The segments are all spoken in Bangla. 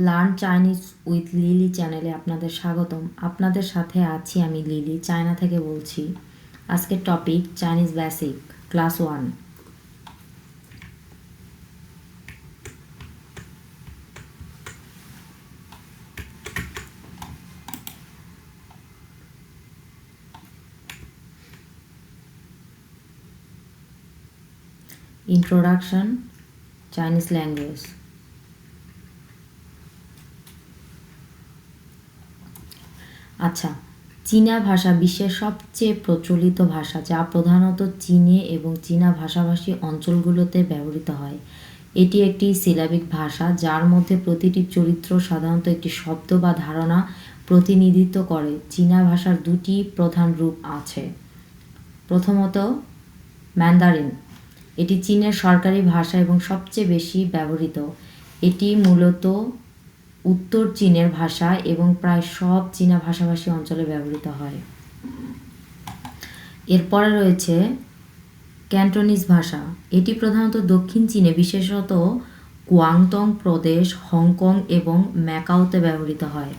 লার্ন চাইনিজ উইথ লিলি চ্যানেলে আপনাদের স্বাগতম। আপনাদের সাথে আছি আমি লিলি, চায়না থেকে বলছি। আজকের topic Chinese basic class 1। Introduction Chinese language. আচ্ছা, চীনা ভাষা বিশ্বের সবচেয়ে প্রচলিত ভাষা, যা প্রধানত চীনে এবং চীনা ভাষাভাষী অঞ্চলগুলোতে ব্যবহৃত হয়। এটি একটি সিলাবিক ভাষা, যার মধ্যে প্রতিটি চরিত্র সাধারণত একটি শব্দ বা ধারণা প্রতিনিধিত্ব করে। চীনা ভাষার দুটি প্রধান রূপ আছে। প্রথমত, ম্যান্ডারিন। এটি চীনের সরকারি ভাষা এবং সবচেয়ে বেশি ব্যবহৃত। এটি মূলত উত্তর চীনের ভাষা এবং প্রায় সব চীনা ভাষাভাষী অঞ্চলে ব্যবহৃত হয়। এরপরে রয়েছে ক্যান্টনিজ ভাষা। এটি প্রধানত দক্ষিণ চীনে, বিশেষত গুয়াংডং প্রদেশ, হংকং এবং ম্যাকাওতে ব্যবহৃত হয়।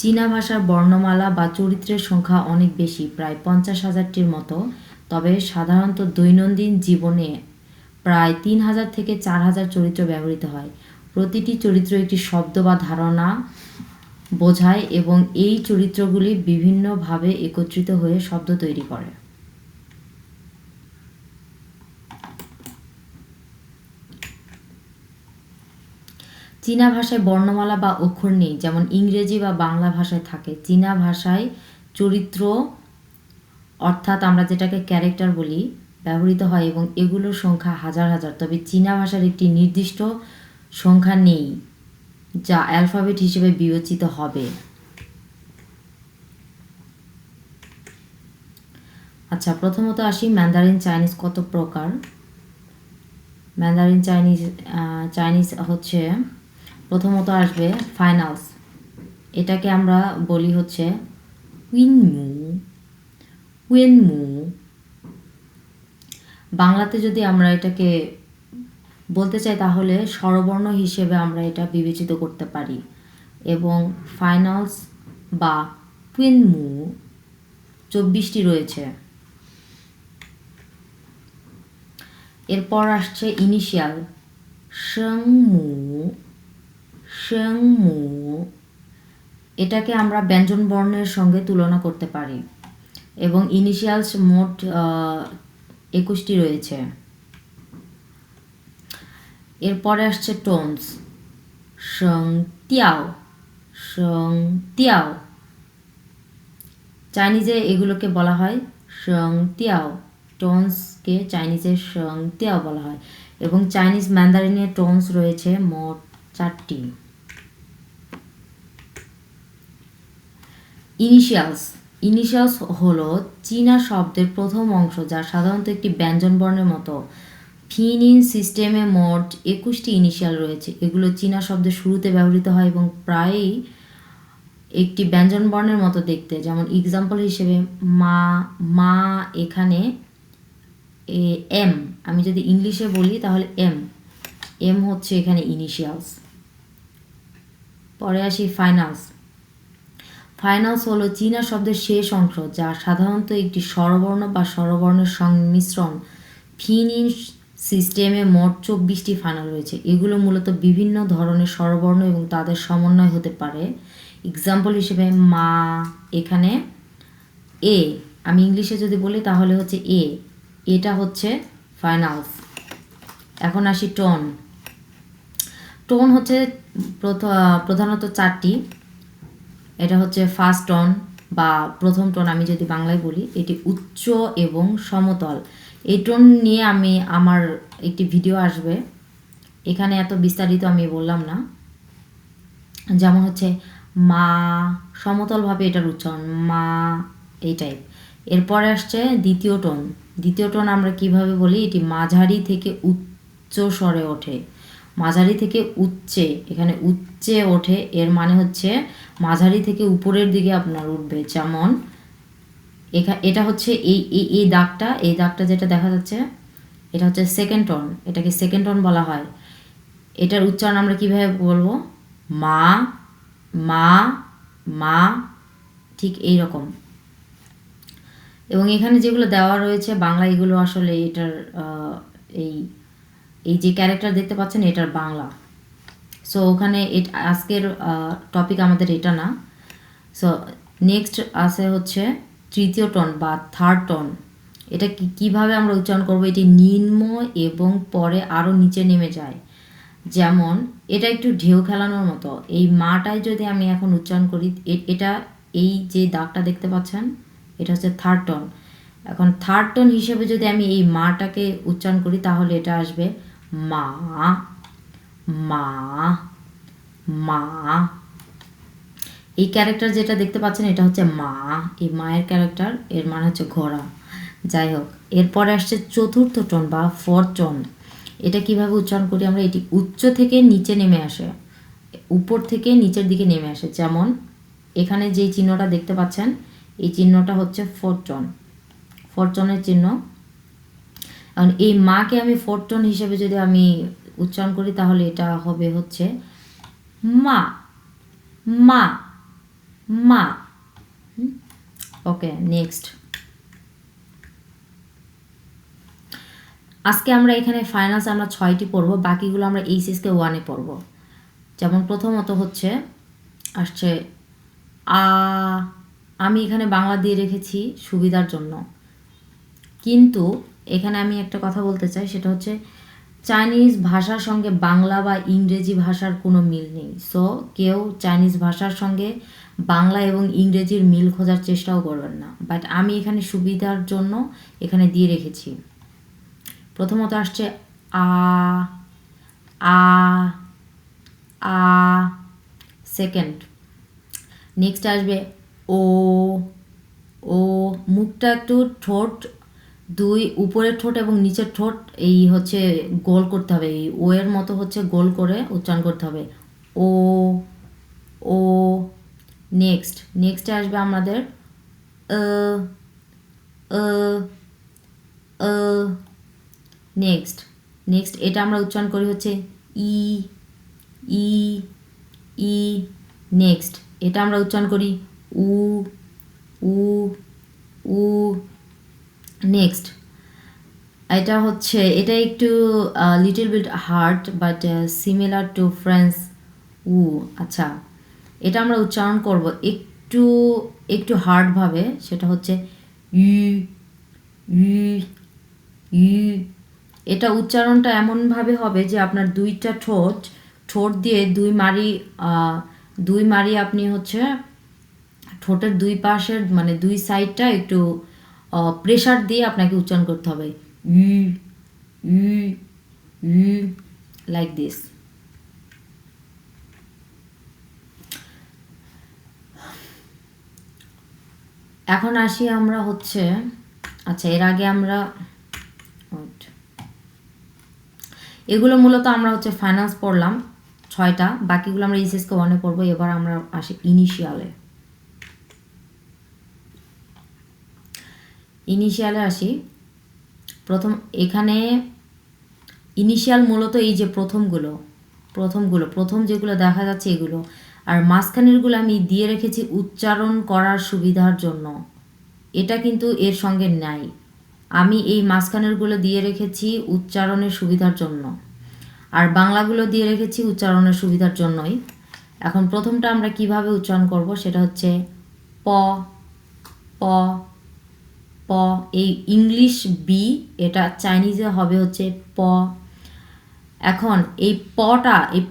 চীনা ভাষার বর্ণমালা বা চরিত্রের সংখ্যা অনেক বেশি, প্রায় 50,000-টির মতো। তবে সাধারণত দৈনন্দিন জীবনে প্রায় 3,000 থেকে 4,000 চরিত্র ব্যবহৃত হয়। প্রতিটি চরিত্র একটি শব্দ বা ধারণা বোঝায় এবং এই চরিত্রগুলি বিভিন্নভাবে একত্রিত হয়ে শব্দ তৈরি করে। চীনা ভাষায় বর্ণমালা বা অক্ষর নেই, যেমন ইংরেজি বা বাংলা ভাষায় থাকে। চীনা ভাষায় চরিত্র, অর্থাৎ আমরা যেটাকে ক্যারেক্টার বলি, ব্যবহৃত হয় এবং এগুলোর সংখ্যা হাজার হাজার। তবে চীনা ভাষার একটি নির্দিষ্ট সংখ্যা নেই যা অ্যালফাবেট হিসেবে বিবেচিত হবে। আচ্ছা, প্রথমত আসি ম্যান্ডারিন চাইনিজ কত প্রকার। ম্যান্ডারিন চাইনিজ হচ্ছে, প্রথমত আসবে ফাইনালস। এটাকে আমরা বলি হচ্ছে উইনমু। বাংলাতে যদি আমরা এটাকে বলতে চাই তাহলে স্বরবর্ণ হিসেবে আমরা এটা বিবেচিত করতে পারি। এবং ফাইনালস বা উইনমু 24টি রয়েছে। এরপর আসছে ইনিশিয়াল সেংমু। এটাকে আমরা ব্যঞ্জন বর্ণের সঙ্গে তুলনা করতে পারি এবং ইনিশিয়ালস মোট 21টি রয়েছে। এরপরে আসছে টোনস তিয়াও। চাইনিজে এগুলোকে বলা হয় তিয়াও। টোনসকে চাইনিজে তিয়াও বলা হয় এবং চাইনিজ ম্যান্ডারিনে টোনস রয়েছে মোট 4টি। ইনিশিয়ালস হলো চীনা শব্দের প্রথম অংশ, যা সাধারণত একটি ব্যঞ্জন বর্ণের মতো। পিনইন সিস্টেমে মোট 21টি ইনিশিয়াল রয়েছে। এগুলো চীনা শব্দের শুরুতে ব্যবহৃত হয় এবং প্রায়ই একটি ব্যঞ্জন বর্ণের মতো দেখতে। যেমন এক্সাম্পল হিসেবে মা, এখানে এম। আমি যদি ইংলিশে বলি তাহলে এম হচ্ছে এখানে ইনিশিয়ালস। পরে আসি ফাইনালস হলো চীনা শব্দের শেষ অংশ, যা সাধারণত একটি স্বরবর্ণ বা স্বরবর্ণের সংমিশ্রণ। পিনইন সিস্টেমে মোট 24টি ফাইনাল রয়েছে। এগুলো মূলত বিভিন্ন ধরনের স্বরবর্ণ এবং তাদের সমন্বয় হতে পারে। এক্সাম্পল হিসেবে মা, এখানে এ। আমি ইংলিশে যদি বলি তাহলে হচ্ছে এটা হচ্ছে ফাইনালস। এখন আসি টোন হচ্ছে প্রধানত 4টি। এটা হচ্ছে ফার্স্ট টোন বা প্রথম টোন। আমি যদি বাংলায় বলি, এটি উচ্চ এবং সমতল। এই টোন নিয়ে আমার একটি ভিডিও আসবে, এখানে এত বিস্তারিত আমি বললাম না। যেমন হচ্ছে মা, সমতলভাবে এটার উচ্চারণ মা, এই টাইপ। এরপরে আসছে দ্বিতীয় টোন আমরা কিভাবে বলি, এটি মাঝারি থেকে উচ্চ স্বরে ওঠে। মাঝারি থেকে উচ্চে, এখানে উচ্চে ওঠে, এর মানে হচ্ছে মাঝারি থেকে উপরের দিকে আপনার উঠবে। যেমন এটা হচ্ছে এই দাগটা যেটা দেখা যাচ্ছে, এটা হচ্ছে সেকেন্ড টোন। এটাকে সেকেন্ড টোন বলা হয়। এটার উচ্চারণ আমরা কিভাবে বলবো, মা মা মা, ঠিক এই রকম। এবং এখানে যেগুলো দেওয়া রয়েছে বাংলা, এগুলো আসলে এটার এই এই যে ক্যারেক্টার দেখতে পাচ্ছেন এটার বাংলা। সো ওখানে আজকের টপিক আমাদের এটা না। সো নেক্সট আছে হচ্ছে তৃতীয় টোন বা থার্ড টোন। এটা কীভাবে আমরা উচ্চারণ করবো, এটি নিম্ন এবং পরে আরও নিচে নেমে যায়। যেমন এটা একটু ঢেউ খেলানোর মতো। এই মাটায় যদি আমি এখন উচ্চারণ করি, এটা এই যে দাগটা দেখতে পাচ্ছেন এটা হচ্ছে থার্ড টোন। এখন থার্ড টোন হিসেবে যদি আমি এই মাটাকে উচ্চারণ করি তাহলে এটা আসবে মা মা মা। এই ক্যারেক্টার যেটা দেখতে পাচ্ছেন এটা হচ্ছে মা, এই মায়ের ক্যারেক্টার, এর মানে হচ্ছে ঘোড়া। যাই হোক, এরপরে আসছে চতুর্থ টোন বা ফোর্থ টোন। এটা কিভাবে উচ্চারণ করি আমরা, এটি উচ্চ থেকে নিচে নেমে আসে, উপর থেকে নিচের দিকে নেমে আসে। যেমন এখানে যে চিহ্নটা দেখতে পাচ্ছেন এই চিহ্নটা হচ্ছে ফোর্থ টোন, ফোর্থ টোনের চিহ্ন। কারণ এই মাকে আমি ফোর্থ টোন হিসেবে যদি আমি উচ্চারণ করি তাহলে এটা হবে হচ্ছে মা মা মা। ওকে, নেক্সট। আজকে আমরা এখানে ফাইনালস আমরা 6টি পড়ব, বাকিগুলো আমরা HSK1-এ পড়ব। যেমন প্রথমত হচ্ছে আসছে আ, আমি এখানে বাংলা দিয়ে রেখেছি সুবিধার জন্য, কিন্তু এখানে আমি একটা কথা বলতে চাই, সেটা হচ্ছে চাইনিজ ভাষার সঙ্গে বাংলা বা ইংরেজি ভাষার কোনো মিল নেই। সো কেউ চাইনিজ ভাষার সঙ্গে বাংলা এবং ইংরেজির মিল খোঁজার চেষ্টাও করবেন না, বাট আমি এখানে সুবিধার জন্য এখানে দিয়ে রেখেছি। প্রথমত আসছে আ আ আ, সেকেন্ড। নেক্সট আসবে ও ও, মুখটা একটু ঠোঁট দুই, উপরের ঠোঁট এবং নিচের ঠোঁট এই হচ্ছে গোল করতে হবে, এই ও এর মতো হচ্ছে গোল করে উচ্চারণ করতে হবে ও ও। নেক্সট নেক্সটে আসবে আমাদের নেক্সট নেক্সট এটা আমরা উচ্চারণ করি হচ্ছে ই ই ই। নেক্সট এটা আমরা উচ্চারণ করি উ উ উ। নেক্সট এটা হচ্ছে, এটা একটু little bit hard but similar to French উ। আচ্ছা, এটা আমরা উচ্চারণ করব একটু একটু হার্ডভাবে, সেটা হচ্ছে ই ই ই। এটা উচ্চারণটা এমনভাবে হবে যে আপনার দুইটা ঠোঁট ঠোঁট দিয়ে দুই মারি আপনি হচ্ছে ঠোঁটের দুই পাশের মানে দুই সাইডটা একটু প্রেশার দিয়ে আপনাকে উচ্চারণ করতে হবে ই ই ই, লাইক দিস। এখন আসি আমরা হচ্ছে, আচ্ছা এর আগে আমরা এগুলো মূলত আমরা হচ্ছে ফাইনান্স পড়লাম 6টা, বাকিগুলো আমরা HSK1-এ পড়বো। এবার আমরা আসি ইনিশিয়ালে। ইনিশিয়ালে আসি। এখানে ইনিশিয়াল মূলত এই যে প্রথম যেগুলো দেখা যাচ্ছে এগুলো, আর মাঝখানেরগুলো আমি দিয়ে রেখেছি উচ্চারণ করার সুবিধার জন্য। এটা কিন্তু এর সঙ্গে নাই, আমি এই মাঝখানেরগুলো দিয়ে রেখেছি উচ্চারণের সুবিধার জন্য, আর বাংলাগুলো দিয়ে রেখেছি উচ্চারণের সুবিধার জন্যই। এখন প্রথমটা আমরা কিভাবে উচ্চারণ করব, সেটা হচ্ছে প প প। এই ইংলিশ বি, এটা চাইনিজে হবে হচ্ছে প। এখন এই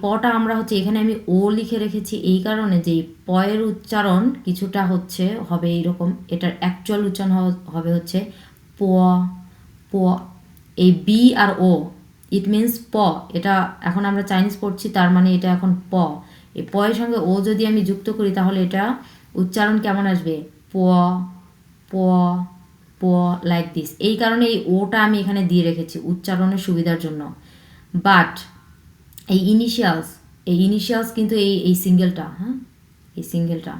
পটা আমরা হচ্ছে, এখানে আমি ও লিখে রেখেছি এই কারণে যে প এর উচ্চারণ কিছুটা হচ্ছে হবে এইরকম, এটার অ্যাকচুয়াল উচ্চারণ হবে হচ্ছে প প। এই B R O it means প। এটা এখন আমরা চাইনিজ পড়ছি, তার মানে এটা এখন প। এই প এর সঙ্গে ও যদি আমি যুক্ত করি তাহলে এটা উচ্চারণ কেমন আসবে, প প প, লাইক দিস। এই কারণে এই ওটা আমি এখানে দিয়ে রেখেছি উচ্চারণের সুবিধার জন্য। বাট এই ইনিশিয়ালস কিন্তু এই সিঙ্গেলটা, হ্যাঁ এই সিঙ্গেলটা।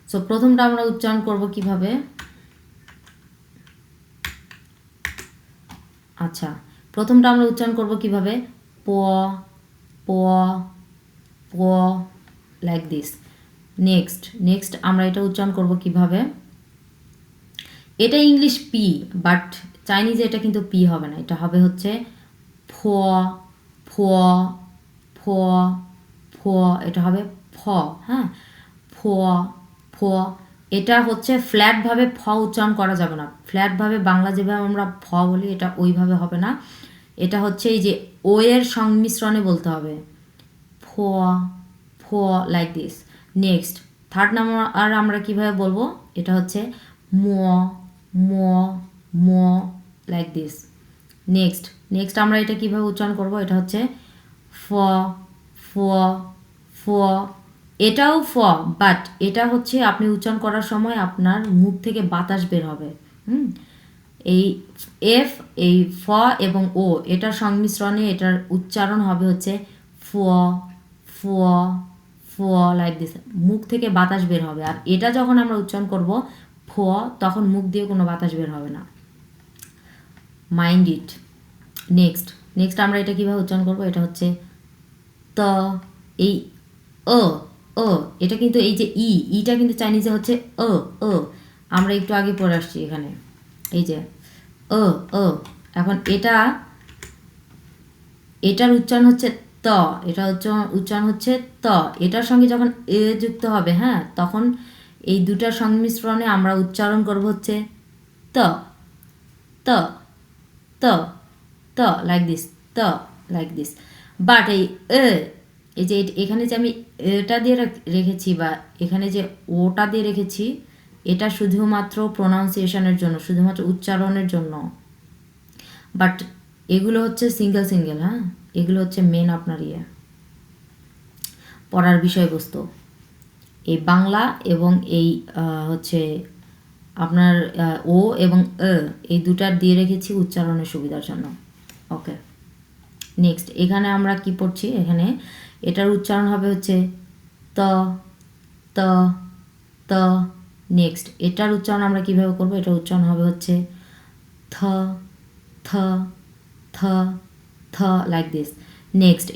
সো প্রথমটা আমরা উচ্চারণ করব কিভাবে, আচ্ছা প্রথমটা আমরা উচ্চারণ করব কিভাবে, প প প লাইক দিস। নেক্সট আমরা এটা উচ্চারণ করব কিভাবে, এটা ইংলিশ পি, বাট চাইনিজে এটা কিন্তু পি হবে না, এটা হবে হচ্ছে ফ ফ ফ ফ, এটা হবে ফ। হ্যাঁ, ফ ফ। এটা হচ্ছে ফ্ল্যাটভাবে ফ উচ্চারণ করা যাবে না, ফ্ল্যাটভাবে বাংলা যেভাবে আমরা ফ বলি এটা ওইভাবে হবে না, এটা হচ্ছে এই যে ও এর সংমিশ্রণে বলতে হবে, ফ ফ like this. Next third number আর আমরা কিভাবে বলবো, এটা হচ্ছে ম ম ম লাইক দিস। নেক্সট আমরা এটা কিভাবে উচ্চারণ করব, এটা হচ্ছে ফ ফ ফ। এটাও ফ, বাট এটা হচ্ছে আপনি উচ্চারণ করার সময় আপনার মুখ থেকে বাতাস বের হবে। এই এফ, এই ফ এবং ও এটার সংমিশ্রণে এটার উচ্চারণ হবে হচ্ছে ফ ফ ফ লাইক দিস, মুখ থেকে বাতাস বের হবে। আর এটা যখন আমরা উচ্চারণ করব ফ, তখন মুখ দিয়ে কোনো বাতাস বের হবে না, মাইন্ড ইট। নেক্সট আমরা এটা কীভাবে উচ্চারণ করব, এটা হচ্ছে ত। এই অ অ এটা কিন্তু এই যে ইটা কিন্তু চাইনিজে হচ্ছে অ অ, আমরা একটু আগে পড়ে আসছি এখানে, এই যে অ অ। এখন এটার উচ্চারণ হচ্ছে ত, এটা উচ্চারণ হচ্ছে ত, এটার সঙ্গে যখন এ যুক্ত হবে, হ্যাঁ, তখন এই দুটার সংমিশ্রণে আমরা উচ্চারণ করব হচ্ছে ত ত ত ত লাইক দিস, ত লাইক দিস। বাট এই যে এখানে যে আমি এটা দিয়ে রেখেছি বা এখানে যে ওটা দিয়ে রেখেছি, এটা শুধুমাত্র প্রোনাউন্সিয়েশনের জন্য, শুধুমাত্র উচ্চারণের জন্য, বাট এগুলো হচ্ছে সিঙ্গেল, হ্যাঁ, এগুলো হচ্ছে মেন আপনার পড়ার বিষয়বস্তু। এই বাংলা এবং এই হচ্ছে আপনার ও এবং এই দুটার দিয়ে রেখেছি উচ্চারণের সুবিধার জন্য। ওকে, নেক্সট এখানে আমরা কি পড়ছি, এখানে এটার উচ্চারণ হবে হচ্ছে ত ত ত। নেক্সট এটার উচ্চারণ আমরা কিভাবে করব, এটার উচ্চারণ হবে হচ্ছে থ থ থ থ লাইক দিস। নেক্সট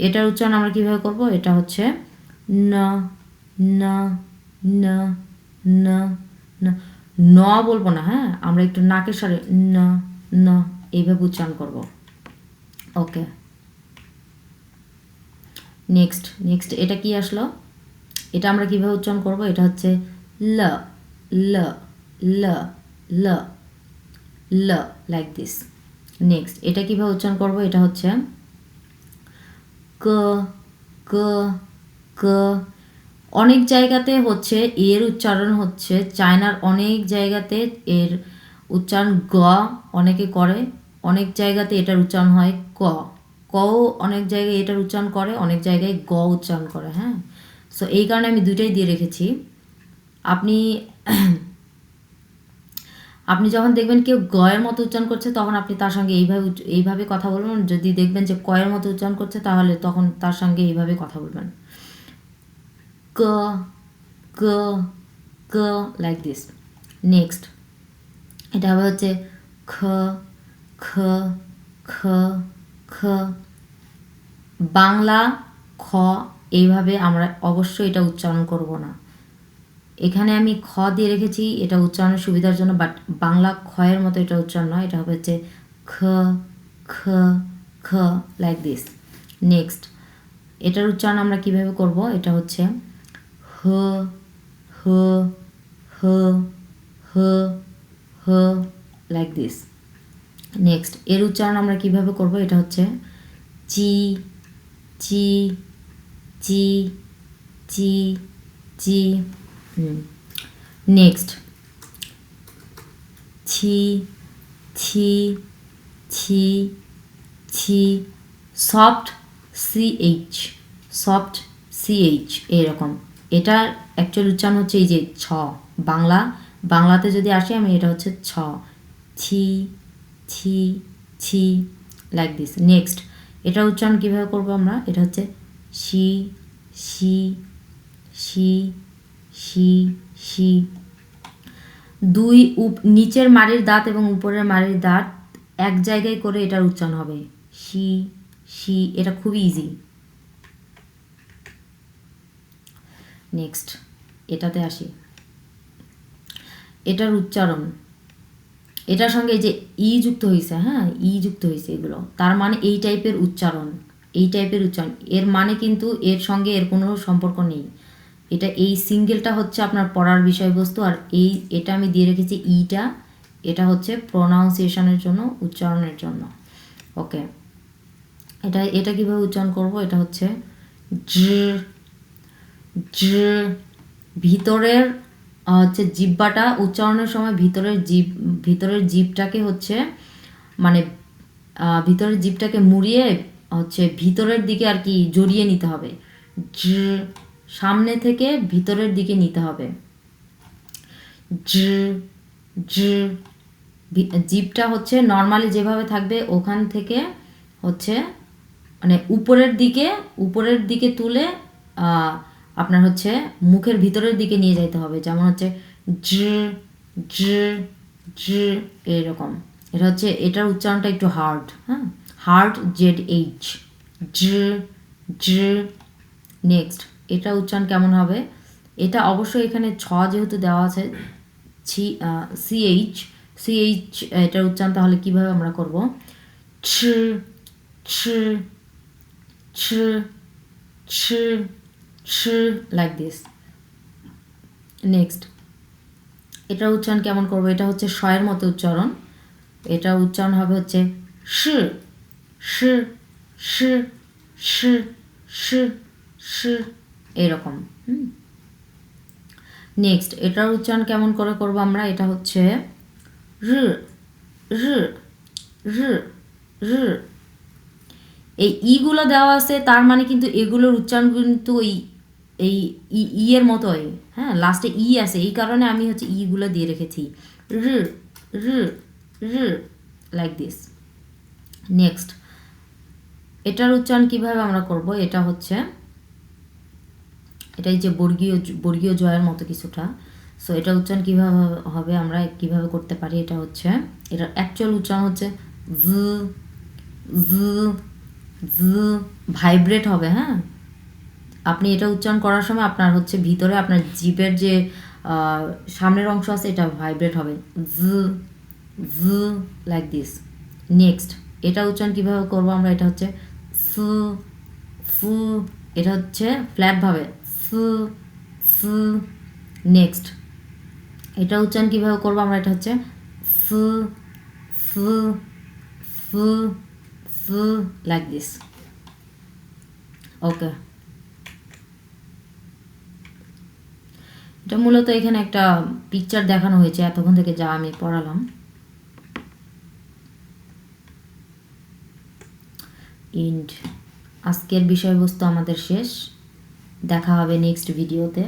এটার উচ্চারণ আমরা কিভাবে করব, এটা হচ্ছে ন ন ন ন ন। ন বলবো না, হ্যাঁ, আমরা একটু নাকের স্বরে ন ন এইভাবে উচ্চারণ করব। ওকে, নেক্সট এটা কি আসলো, এটা আমরা কিভাবে উচ্চারণ করব, এটা হচ্ছে ল ল ল ল ল লাইক দিস। নেক্সট এটা কিভাবে উচ্চারণ করব, এটা হচ্ছে ক ক ক। অনেক জায়গাতে হচ্ছে এর উচ্চারণ হচ্ছে, চায়নার অনেক জায়গাতে এর উচ্চারণ গ অনেকে করে, অনেক জায়গাতে এটার উচ্চারণ হয় ক। কও অনেক জায়গায় এটার উচ্চারণ করে, অনেক জায়গায় গ উচ্চারণ করে। হ্যাঁ, সো এই কারণে আমি দুইটাই দিয়ে রেখেছি। আপনি যখন দেখবেন কেউ গয়ের মতো উচ্চারণ করছে, তখন আপনি তার সঙ্গে এইভাবে কথা বলবেন। যদি দেখবেন যে কয়ের মতো উচ্চারণ করছে, তাহলে তখন তার সঙ্গে এইভাবে কথা বলবেন, ক ক ক লাইক দিস। নেক্সট এটা হবে হচ্ছে খ খ খ খ। বাংলা খ এইভাবে আমরা অবশ্যই এটা উচ্চারণ করব না। এখানে আমি খ দিয়ে রেখেছি এটা উচ্চারণের সুবিধার জন্য, বাট বাংলা খয়ের মতো এটা উচ্চারণ নয়, এটা হবে হচ্ছে খ খ খ লাইক দিস। নেক্সট এটার উচ্চারণ আমরা কিভাবে করব, এটা হচ্ছে হ হ হ হ হ লাইক দিস। নেক্সট এর উচ্চারণ আমরা কিভাবে করব, এটা হচ্ছে চি চি চি চি চি। নেক্সট ছি ছি ছি ছি, সফট সিএইচ এরকম। এটার অ্যাকচুয়াল উচ্চারণ হচ্ছে এই যে ছ, বাংলাতে যদি আসে আমি, এটা হচ্ছে ছ, ছি ছি ছি লাইক দিস। নেক্সট এটার উচ্চারণ কীভাবে করবো আমরা, এটা হচ্ছে she she she she she. দুই নিচের মাড়ির দাঁত এবং উপরের মাড়ির দাঁত এক জায়গায় করে এটার উচ্চারণ হবে শি শি, এটা খুবই ইজি। নেক্সট এটাতে আসি। এটার উচ্চারণ, এটার সঙ্গে এই যে ই যুক্ত হয়েছে, হ্যাঁ ই যুক্ত হয়েছে, এগুলো তার মানে এই টাইপের উচ্চারণ, এই টাইপের উচ্চারণ। এর মানে কিন্তু এর সঙ্গে এর কোনো সম্পর্ক নেই। এটা এই সিঙ্গেলটা হচ্ছে আপনার পড়ার বিষয়বস্তু, আর এটা আমি দিয়ে রেখেছি ইটা, এটা হচ্ছে প্রোনাউন্সিয়েশনের জন্য, উচ্চারণের জন্য। ওকে, এটা কীভাবে উচ্চারণ করব? এটা হচ্ছে জ জ, ভিতরের হচ্ছে জিহ্বাটা উচ্চারণের সময় ভিতরের জিভটাকে হচ্ছে মানে ভিতরের জিভটাকে মুড়িয়ে হচ্ছে ভিতরের দিকে আর কি জড়িয়ে নিতে হবে। জ, সামনে থেকে ভিতরের দিকে নিতে হবে। জ জ, জিভটা হচ্ছে নর্মালি যেভাবে থাকবে ওখান থেকে হচ্ছে মানে উপরের দিকে তুলে আপনার হচ্ছে মুখের ভিতরের দিকে নিয়ে যেতে হবে। যেমন হচ্ছে জ জ জ, এরকম। এটা হচ্ছে, এটার উচ্চারণটা একটু হার্ড, হ্যাঁ হার্ড, ZH, জ জ। নেক্সট এটা উচ্চারণ কেমন হবে? এটা অবশ্যই এখানে ছ যেহেতু দেওয়া আছে, CH, এটার উচ্চারণ তাহলে কীভাবে আমরা করব? ছ ছ ছ ছ ছ, লাইক দিস। নেক্সট এটার উচ্চারণ কেমন করব? এটা হচ্ছে শয়ের মতো উচ্চারণ। এটা উচ্চারণ হবে হচ্ছে শ শ শ শ শ শ, এরকম। নেক্সট এটার উচ্চারণ কেমন করে করব আমরা? এটা হচ্ছে র র র র। এই ইগুলো দেওয়া আছে, তার মানে কিন্তু এগুলোর উচ্চারণ কিন্তু এই ই এর মতোই, হ্যাঁ লাস্টে ই আছে, এই কারণে আমি হচ্ছে ইগুলো দিয়ে রেখেছি। র র র, লাইক দিস। নেক্সট এটার উচ্চারণ কিভাবে আমরা করব? এটা হচ্ছে এটাই যে বর্গীয় জয়ের মতো কিছুটা। সো এটা উচ্চারণ কীভাবে হবে, আমরা কিভাবে করতে পারি? এটা হচ্ছে, এটার অ্যাকচুয়াল উচ্চারণ হচ্ছে জ জ জ, ভাইব্রেট হবে, হ্যাঁ। আপনি এটা উচ্চারণ করার সময় আপনার হচ্ছে ভিতরে আপনার জিভের যে সামনের অংশ আছে এটা ভাইব্রেট হবে, জ জ, লাইক দিস। নেক্সট এটা উচ্চারণ কীভাবে করবো আমরা? এটা হচ্ছে সু সু, এটা হচ্ছে ফ্ল্যাটভাবে সু সু। নেক্সট এটা উচ্চারণ কীভাবে করবো আমরা? এটা হচ্ছে সু সু সু সু, লাইক দিস। ওকে, এটা মূলত এখানে একটা পিকচার দেখানো হয়েছে এতক্ষণ থেকে যা আমি পড়ালাম। এন্ড আজকের বিষয়বস্তু আমাদের শেষ। দেখা হবে নেক্সট ভিডিওতে।